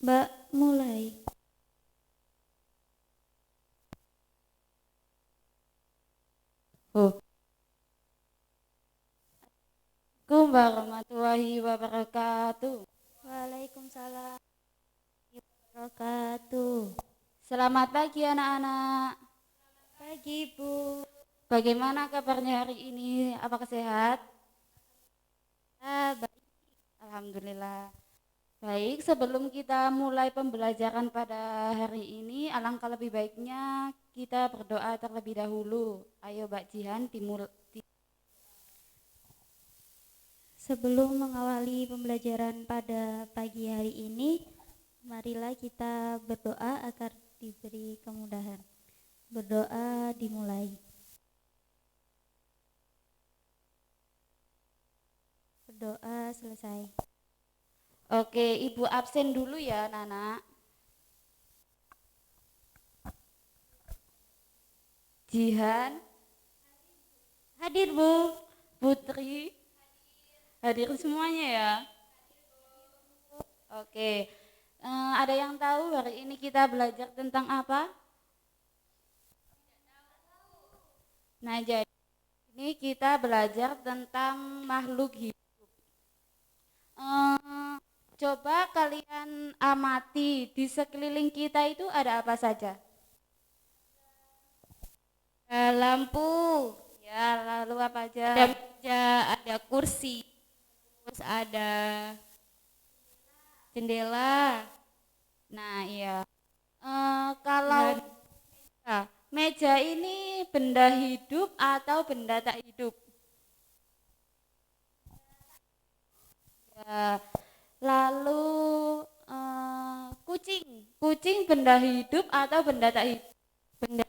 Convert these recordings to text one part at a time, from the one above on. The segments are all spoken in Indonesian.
Mbak, mulai. Oh, Assalamualaikum warahmatullahi wabarakatuh. Waalaikumsalam warahmatullahi wabarakatuh. Selamat pagi anak-anak. Pagi, Bu. Bagaimana kabarnya hari ini? Apakah sehat? Baik. Alhamdulillah. Baik, sebelum kita mulai pembelajaran pada hari ini, alangkah lebih baiknya kita berdoa terlebih dahulu. Ayo Mbak Jihan Sebelum mengawali pembelajaran pada pagi hari ini, marilah kita berdoa agar diberi kemudahan. Berdoa dimulai. Berdoa selesai. Oke, Ibu absen dulu ya, Nana. Jihan, Hadir, Bu. Putri, hadir semuanya ya. Oke, ada yang tahu hari ini kita belajar tentang apa? Nah, jadi ini kita belajar tentang makhluk hidup. Eh, Coba kalian amati di sekeliling kita itu ada apa saja? Lampu, Ya, lalu apa aja? ada meja, ada kursi, terus ada jendela. Nah, iya. Kalau Dan nah, meja ini benda hidup atau benda tak hidup? Ya, lalu kucing, kucing benda hidup atau benda tak hidup? benda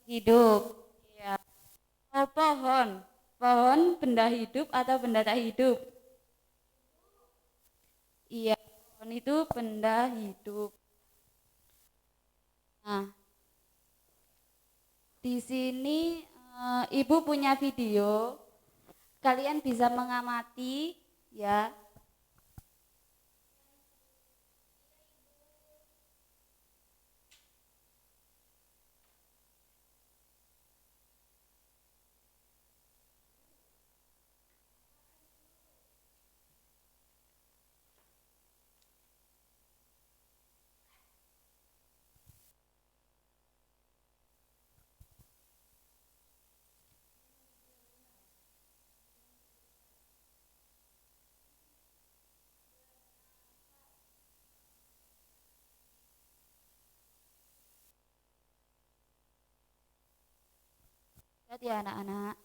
Hidup. Ya. Oh, pohon, pohon benda hidup atau benda tak hidup? Iya, pohon itu benda hidup. Nah, di sini Ibu punya video, kalian bisa mengamati ya. Lihat ya anak-anak.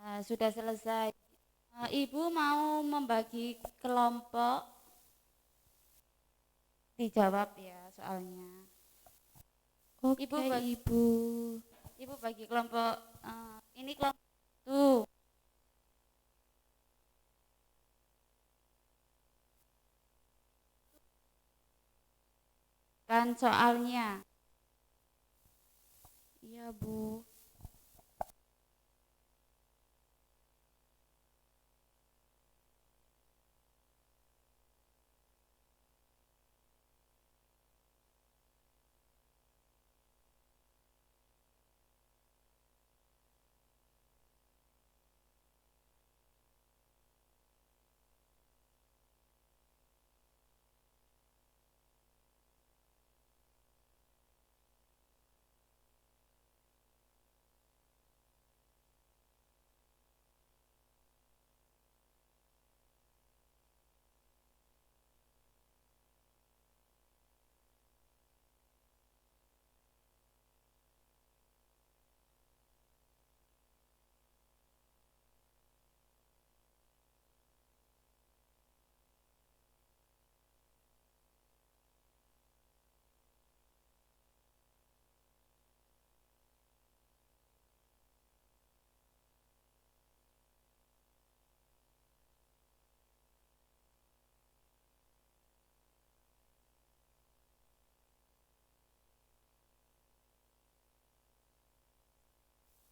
Nah, sudah selesai. Ibu mau membagi kelompok, dijawab ya soalnya. Ibu Oke, bagi, Ibu. Ibu bagi kelompok ini kelompok tuh kan soalnya. Iya, Bu.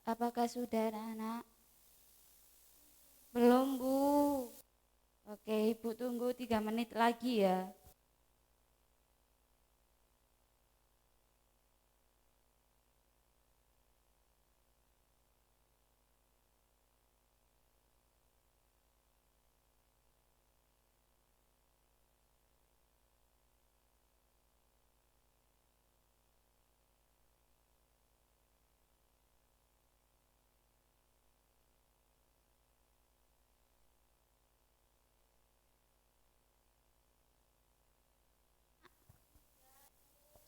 Apakah sudah anak-anak? Belum, Bu. Oke, Ibu tunggu 3 menit lagi ya.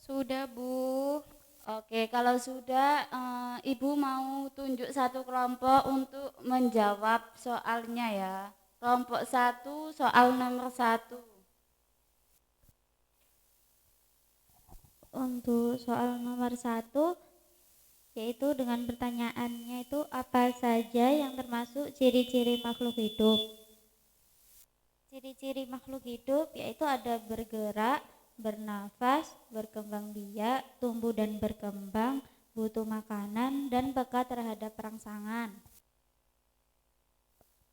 Sudah, Bu. Oke, kalau sudah, Ibu mau tunjuk satu kelompok untuk menjawab soalnya ya. Kelompok 1, soal nomor 1. Untuk soal nomor 1, yaitu dengan pertanyaannya itu apa saja yang termasuk ciri-ciri makhluk hidup. Ciri-ciri makhluk hidup yaitu ada bergerak, bernafas, berkembang biak, tumbuh dan berkembang, butuh makanan, dan peka terhadap rangsangan.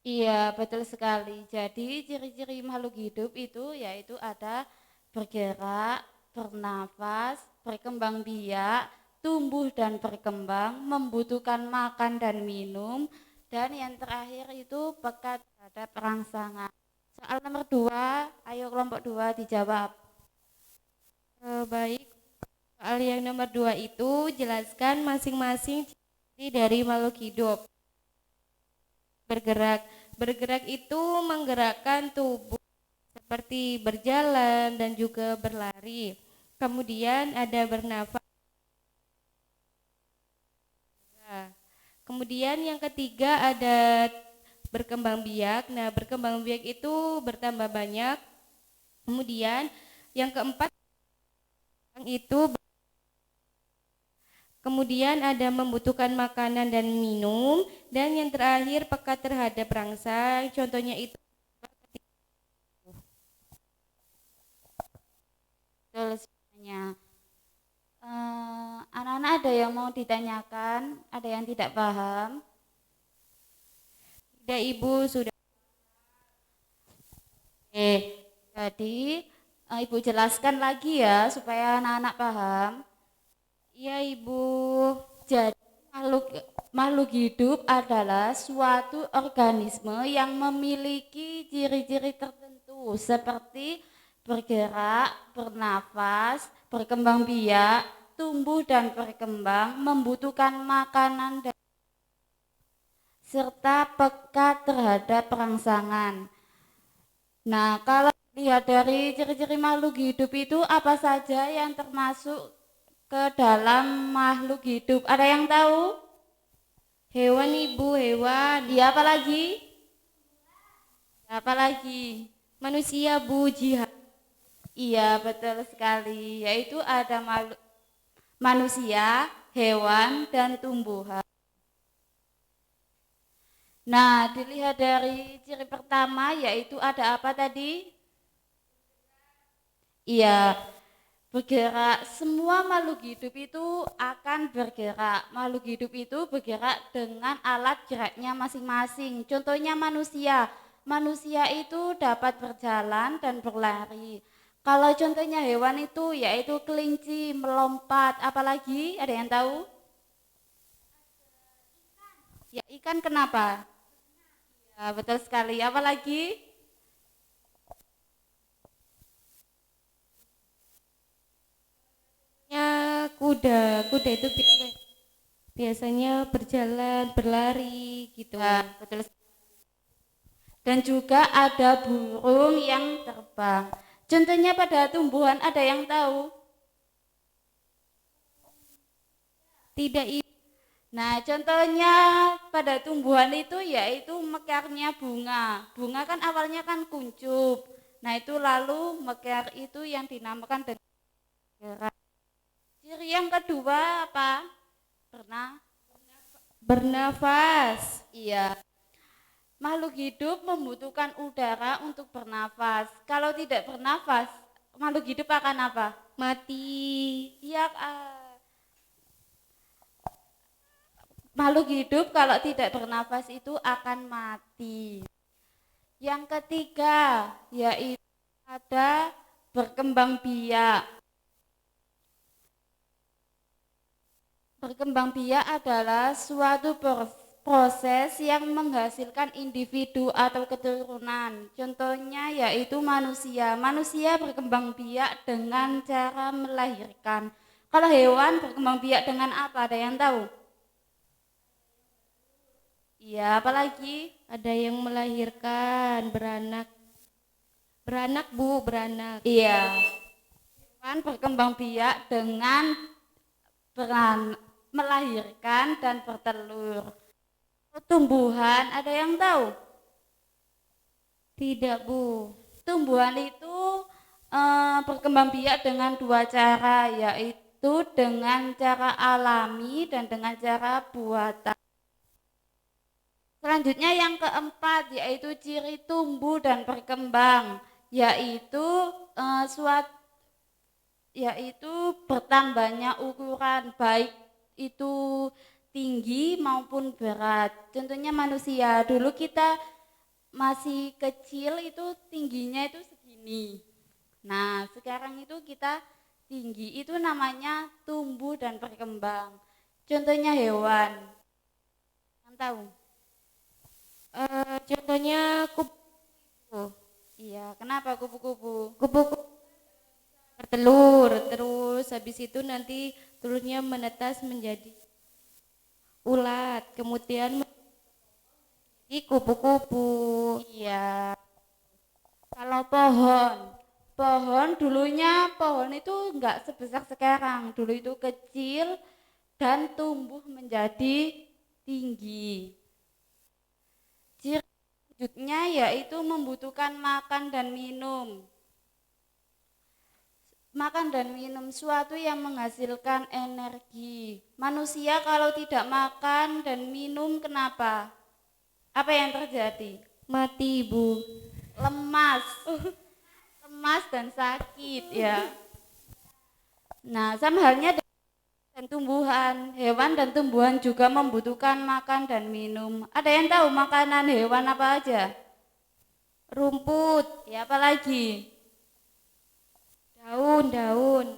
Iya, betul sekali. Jadi ciri-ciri makhluk hidup itu yaitu ada bergerak, bernafas, berkembang biak, tumbuh dan berkembang, membutuhkan makan dan minum, dan yang terakhir itu peka terhadap rangsangan. Soal nomor 2, ayo kelompok 2 dijawab. Baik. Soal yang nomor 2 itu jelaskan masing-masing ciri dari makhluk hidup. Bergerak itu menggerakkan tubuh seperti berjalan dan juga berlari. Kemudian ada bernafas. Kemudian yang ketiga ada berkembang biak. Nah, berkembang biak itu bertambah banyak. Kemudian yang keempat itu kemudian ada membutuhkan makanan dan minum, dan yang terakhir peka terhadap rangsang. Contohnya itu Betul semuanya. Anak-anak ada yang mau ditanyakan, ada yang tidak paham? tidak, Ibu sudah. Oke, jadi Ibu jelaskan lagi ya supaya anak-anak paham. Iya, Ibu. Jadi makhluk hidup adalah suatu organisme yang memiliki ciri-ciri tertentu seperti bergerak, bernafas, berkembang biak, tumbuh dan berkembang, membutuhkan makanan dan serta peka terhadap rangsangan. Nah, kalau lihat dari ciri-ciri makhluk hidup itu apa saja yang termasuk ke dalam makhluk hidup? Ada yang tahu? Hewan, Ibu, hewan. Iya, apa lagi? Apa lagi? Manusia, Bu, jihad. Iya, betul sekali. Yaitu ada manusia, hewan, dan tumbuhan. Nah, dilihat dari ciri pertama yaitu ada apa tadi? Iya, bergerak. Semua makhluk hidup itu akan bergerak. Makhluk hidup itu bergerak dengan alat geraknya masing-masing. Contohnya manusia. Manusia itu dapat berjalan dan berlari. Kalau contohnya hewan itu yaitu kelinci, melompat. Apalagi ada yang tahu? Ya, ikan kenapa? Ya, betul sekali. Apalagi? Kuda itu biasanya berjalan, berlari gitu. Ya, betul. Dan juga ada burung yang terbang. Contohnya pada tumbuhan ada yang tahu? Tidak, Nah, contohnya pada tumbuhan itu yaitu mekarnya bunga. Bunga kan awalnya kan kuncup. Nah, itu lalu mekar itu yang dinamakan dengan gerak. Ciri yang kedua apa? bernafas. Iya. Makhluk hidup membutuhkan udara untuk bernafas. Kalau tidak bernafas, makhluk hidup akan apa? Mati. Iya, makhluk hidup kalau tidak bernafas itu akan mati. Yang ketiga yaitu ada berkembang biak. Berkembang biak adalah suatu proses yang menghasilkan individu atau keturunan. Contohnya yaitu manusia. Manusia berkembang biak dengan cara melahirkan. Kalau hewan berkembang biak dengan apa? Ada yang tahu? Iya, apalagi? Ada yang melahirkan, beranak. Beranak, Bu, beranak. Iya. Hewan berkembang biak dengan melahirkan dan bertelur. Tumbuhan, ada yang tahu? Tidak, Bu. Tumbuhan itu berkembang biak dengan dua cara, yaitu dengan cara alami dan dengan cara buatan. Selanjutnya yang keempat yaitu ciri tumbuh dan berkembang, yaitu bertambahnya ukuran baik itu tinggi maupun berat. Contohnya manusia, dulu kita masih kecil itu tingginya itu segini. Nah, sekarang itu kita tinggi itu namanya tumbuh dan berkembang. Contohnya hewan. Yang tahu? Contohnya kupu-kupu. Iya, kenapa kupu-kupu? Kupu-kupu bertelur, terus habis itu nanti telurnya menetas menjadi ulat, kemudian menjadi kupu-kupu. Iya. Kalau pohon dulunya pohon itu enggak sebesar sekarang. Dulu itu kecil dan tumbuh menjadi tinggi. Ciri selanjutnya yaitu membutuhkan makan dan minum. Makan dan minum suatu yang menghasilkan energi. Manusia kalau tidak makan dan minum kenapa? Apa yang terjadi? Mati, Bu. Lemas. Lemas dan sakit ya. Nah, sama halnya dengan tumbuhan. Hewan dan tumbuhan juga membutuhkan makan dan minum. Ada yang tahu makanan hewan apa aja? Rumput, Ya, apalagi? daun-daun,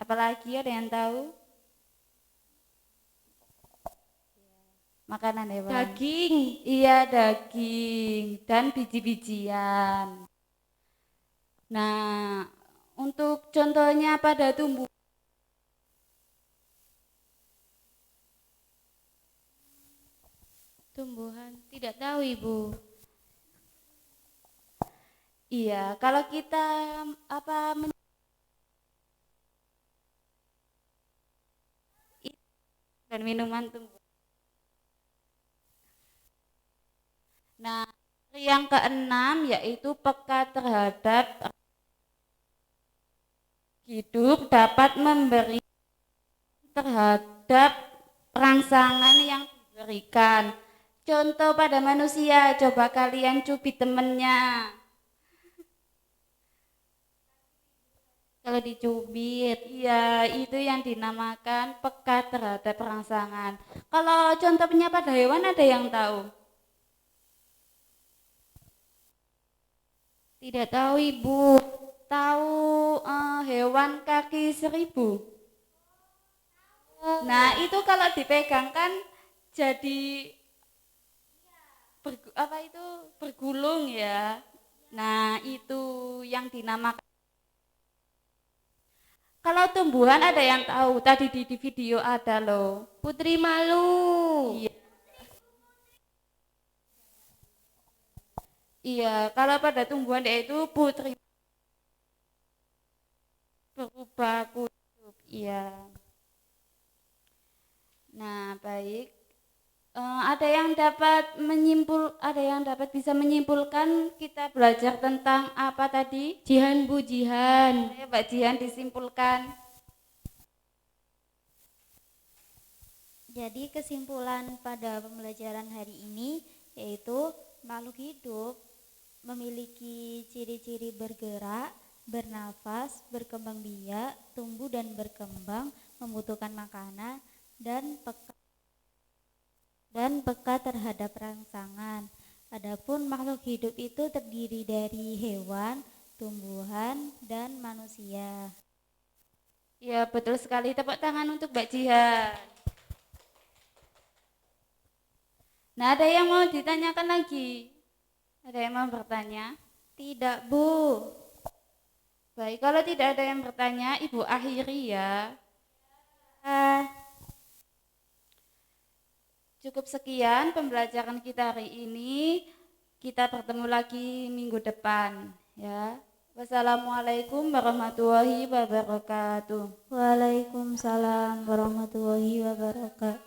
Apalagi ada yang tahu? Makanan hewan. daging, Iya, daging dan biji-bijian. Nah, untuk contohnya pada tumbuhan. Tidak tahu, Ibu. iya, kalau kita dan minuman tumbuh. Nah, yang keenam yaitu peka terhadap hidup dapat memberi terhadap rangsangan yang diberikan. Contoh pada manusia, coba kalian cubit temennya. Kalau dicubit, Iya, itu yang dinamakan peka terhadap rangsangan. Kalau contohnya pada hewan ada yang tahu? tidak tahu, Ibu. Tahu hewan kaki seribu? Nah, itu kalau dipegang kan jadi bergulung ya. Nah, itu yang dinamakan. Kalau tumbuhan ada yang tahu? Tadi di video ada loh. Putri malu. Iya. Iya, kalau pada tumbuhan yaitu putri berubah kutub. Iya. Nah, baik. Ada yang dapat bisa menyimpulkan kita belajar tentang apa tadi? Jihan, Bu, jihan. Ayo Mbak Jihan disimpulkan. Jadi kesimpulan pada pembelajaran hari ini yaitu makhluk hidup memiliki ciri-ciri bergerak, bernafas, berkembang biak, tumbuh dan berkembang, membutuhkan makanan dan peka dan peka terhadap rangsangan. Adapun makhluk hidup itu terdiri dari hewan, tumbuhan, dan manusia. Ya, betul sekali. Tepuk tangan untuk Mbak Jihan. Nah, ada yang mau ditanyakan lagi? Ada yang mau bertanya? Tidak, Bu. Baik, kalau tidak ada yang bertanya, Ibu akhiri ya. Cukup sekian pembelajaran kita hari ini. Kita bertemu lagi minggu depan ya. Wassalamualaikum warahmatullahi wabarakatuh. Waalaikumsalam warahmatullahi wabarakatuh.